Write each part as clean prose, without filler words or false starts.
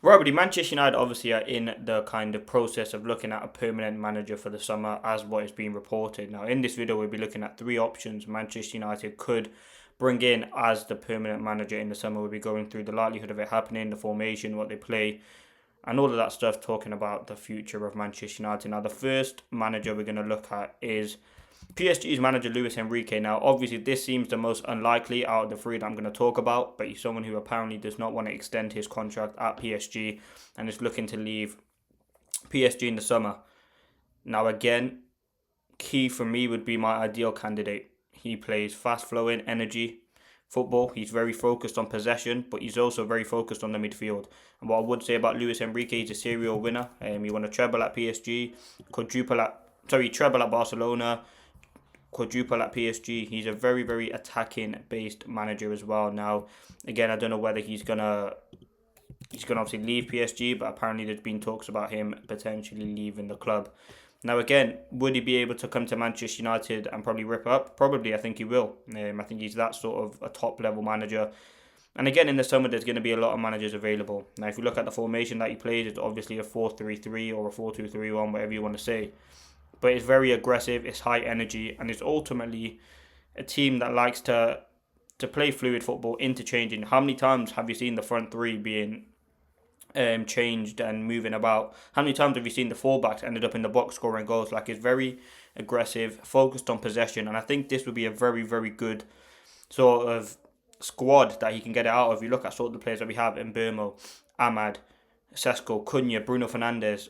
Right, buddy. Manchester United obviously are in the kind of process of looking at a permanent manager for the summer, as what is being reported. Now, in this video, we'll be looking at three options Manchester United could bring in as the permanent manager in the summer. We'll be going through the likelihood of it happening, the formation, what they play, and all of that stuff, talking about the future of Manchester United. Now, the first manager we're going to look at is PSG's manager Luis Enrique. Now, obviously, this seems the most unlikely out of the three that I'm going to talk about, but he's someone who apparently does not want to extend his contract at PSG and is looking to leave PSG in the summer. Now, again, key for me would be my ideal candidate. He plays fast flowing energy football. He's very focused on possession, but he's also very focused on the midfield. And what I would say about Luis Enrique, he's a serial winner. He won a treble at PSG, treble at Barcelona, quadruple at PSG. He's a very, very attacking based manager as well. Now, again, I don't know whether he's gonna obviously leave PSG, but apparently there's been talks about him potentially leaving the club. Now, again, would he be able to come to Manchester United and probably rip up? Probably, I think he will. I think he's that sort of a top level manager. And again, in the summer, there's going to be a lot of managers available. Now, if you look at the formation that he plays, it's obviously a 4-3-3 or a 4-2-3-1, whatever you want to say. But it's very aggressive, it's high energy, and it's ultimately a team that likes to play fluid football, interchanging. How many times have you seen the front three being changed and moving about? How many times have you seen the fullbacks ended up in the box scoring goals? Like, it's very aggressive, focused on possession, and I think this would be a very, very good sort of squad that he can get it out of. You look at sort of the players that we have in Burmo, Ahmad, Sesko, Cunha, Bruno Fernandes.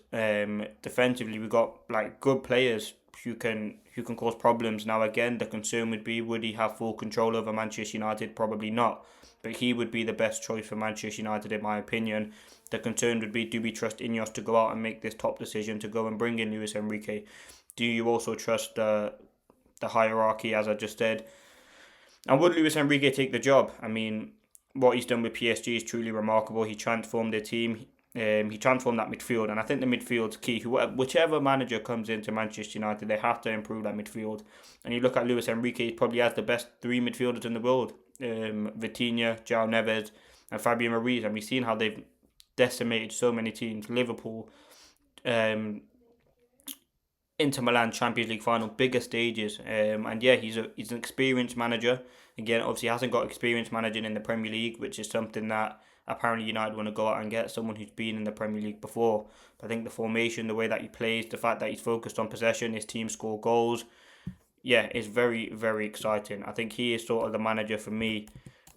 Defensively, we've got like good players who can cause problems. Now, again, the concern would be, would he have full control over Manchester United? Probably not. But he would be the best choice for Manchester United, in my opinion. The concern would be, do we trust Ineos to go out and make this top decision to go and bring in Luis Enrique? Do you also trust the hierarchy, as I just said? And would Luis Enrique take the job? I mean, what he's done with PSG is truly remarkable. He transformed their team. He transformed that midfield, and I think the midfield's key. Whichever manager comes into Manchester United, they have to improve that midfield. And you look at Luis Enrique, he probably has the best three midfielders in the world. Vitinha, João Neves, and Fabian Ruiz. And we've seen how they've decimated so many teams. Liverpool, Inter Milan Champions League final, bigger stages. And yeah, he's an experienced manager. Again, obviously hasn't got experience managing in the Premier League, which is something that apparently United want to go out and get someone who's been in the Premier League before. But I think the formation, the way that he plays, the fact that he's focused on possession, his team score goals, yeah, it's very, very exciting. I think he is sort of the manager for me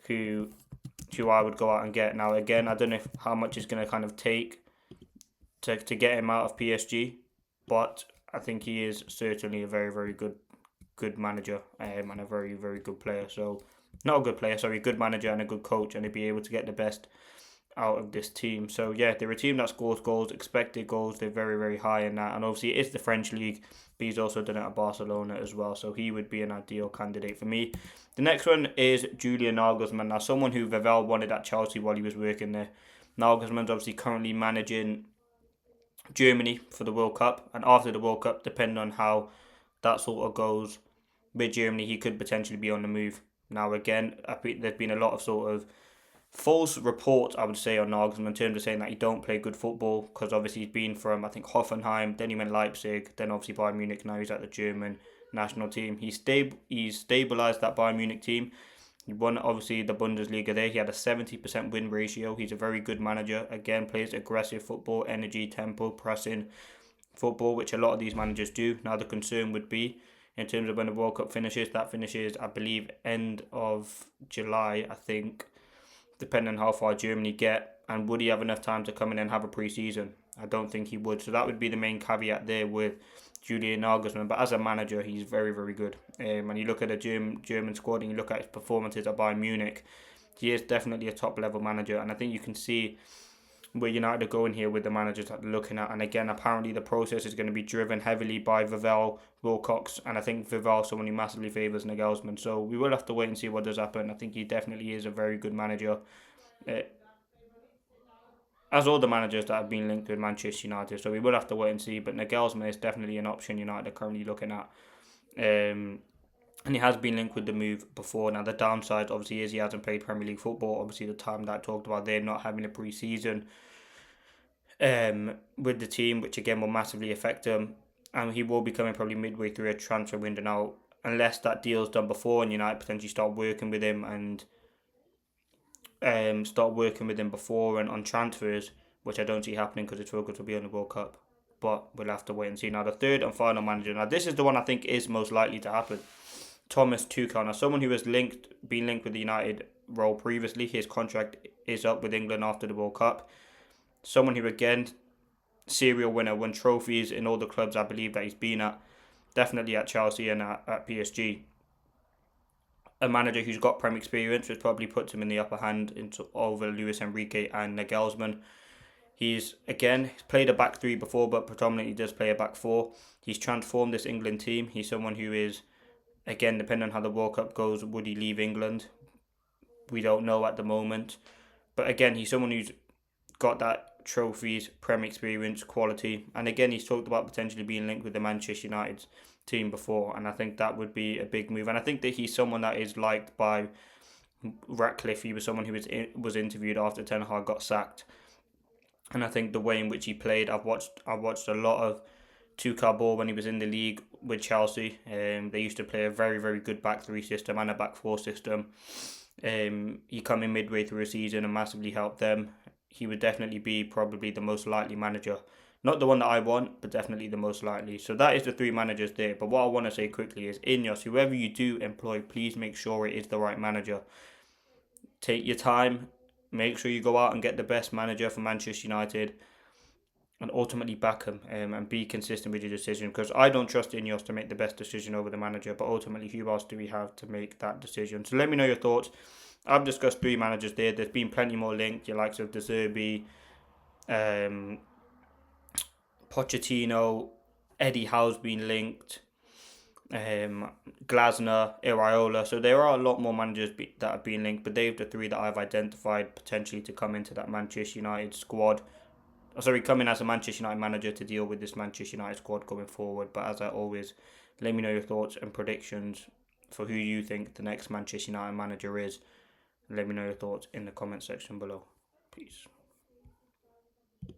who I would go out and get. Now, again, I don't know how much it's going to kind of take to get him out of PSG, but I think he is certainly a very, very good manager and a very, very good player. So, not a good player, sorry, good manager and a good coach, and he'd be able to get the best out of this team. So, yeah, they're a team that scores goals, expected goals, they're very, very high in that. And obviously, it is the French league, but he's also done it at Barcelona as well. So, he would be an ideal candidate for me. The next one is Julian Nagelsmann. Now, someone who Vivell wanted at Chelsea while he was working there. Nagelsmann's obviously currently managing Germany for the World Cup, and after the World Cup, depending on how that sort of goes with Germany, he could potentially be on the move. Now, again, there's been a lot of sort of false reports, I would say, on Nagelsmann in terms of saying that he don't play good football, because obviously he's been from, I think, Hoffenheim, then he went Leipzig, then obviously Bayern Munich, now he's at the German national team. He's stabilised that Bayern Munich team. He won, obviously, the Bundesliga there. He had a 70% win ratio. He's a very good manager. Again, plays aggressive football, energy, tempo, pressing football, which a lot of these managers do. Now, the concern would be, in terms of when the World Cup finishes, that finishes, I believe, end of July, I think, depending on how far Germany get. And would he have enough time to come in and have a pre-season? I don't think he would. So that would be the main caveat there with Julian Nagelsmann. But as a manager, he's very, very good. And you look at the German squad and you look at his performances at Bayern Munich, he is definitely a top-level manager. And I think you can see where United are going here with the managers that they're looking at. And again, apparently the process is going to be driven heavily by Vivell, Wilcox, and I think Vivell is someone who massively favours Nagelsmann. So we will have to wait and see what does happen. I think he definitely is a very good manager. Uh, as all the managers that have been linked with Manchester United. So we will have to wait and see. But Nagelsmann is definitely an option United are currently looking at. And he has been linked with the move before. Now, the downside, obviously, is he hasn't played Premier League football. Obviously, the time that I talked about there, not having a pre-season. with the team, which again will massively affect him. And he will be coming probably midway through a transfer window now, unless that deal's done before and United potentially start working with him before and on transfers, which I don't see happening because his focus will be on the World Cup. But we'll have to wait and see. Now, the third and final manager. Now, this is the one I think is most likely to happen. Thomas Tuchel. Now, someone who has been linked with the United role previously. His contract is up with England after the World Cup. Someone who, again, serial winner, won trophies in all the clubs I believe that he's been at. Definitely at Chelsea and at PSG. A manager who's got Prem experience, which probably puts him in the upper hand over Luis Enrique and Nagelsmann. He's played a back three before, but predominantly does play a back four. He's transformed this England team. He's someone who is, again, depending on how the World Cup goes, would he leave England? We don't know at the moment. But again, he's someone who's got that trophies, Prem experience, quality. And again, he's talked about potentially being linked with the Manchester United team before. And I think that would be a big move. And I think that he's someone that is liked by Ratcliffe. He was someone who was interviewed after Ten Hag got sacked. And I think the way in which he played, I've watched a lot of Tuchel ball when he was in the league with Chelsea. They used to play a very, very good back three system and a back four system. He come in midway through a season and massively helped them. He would definitely be probably the most likely manager. Not the one that I want, but definitely the most likely. So that is the three managers there. But what I want to say quickly is, Ineos, whoever you do employ, please make sure it is the right manager. Take your time. Make sure you go out and get the best manager for Manchester United and ultimately back him and be consistent with your decision, because I don't trust Ineos to make the best decision over the manager, but ultimately who else do we have to make that decision? So let me know your thoughts. I've discussed three managers there. There's been plenty more linked, your likes of De Zerbi, Pochettino, Eddie Howe's been linked, Glasner, Iraola. So there are a lot more managers that have been linked, but they're the three that I've identified potentially to come into that Manchester United squad. Come in as a Manchester United manager to deal with this Manchester United squad going forward. But as I always, let me know your thoughts and predictions for who you think the next Manchester United manager is. Let me know your thoughts in the comment section below. Peace.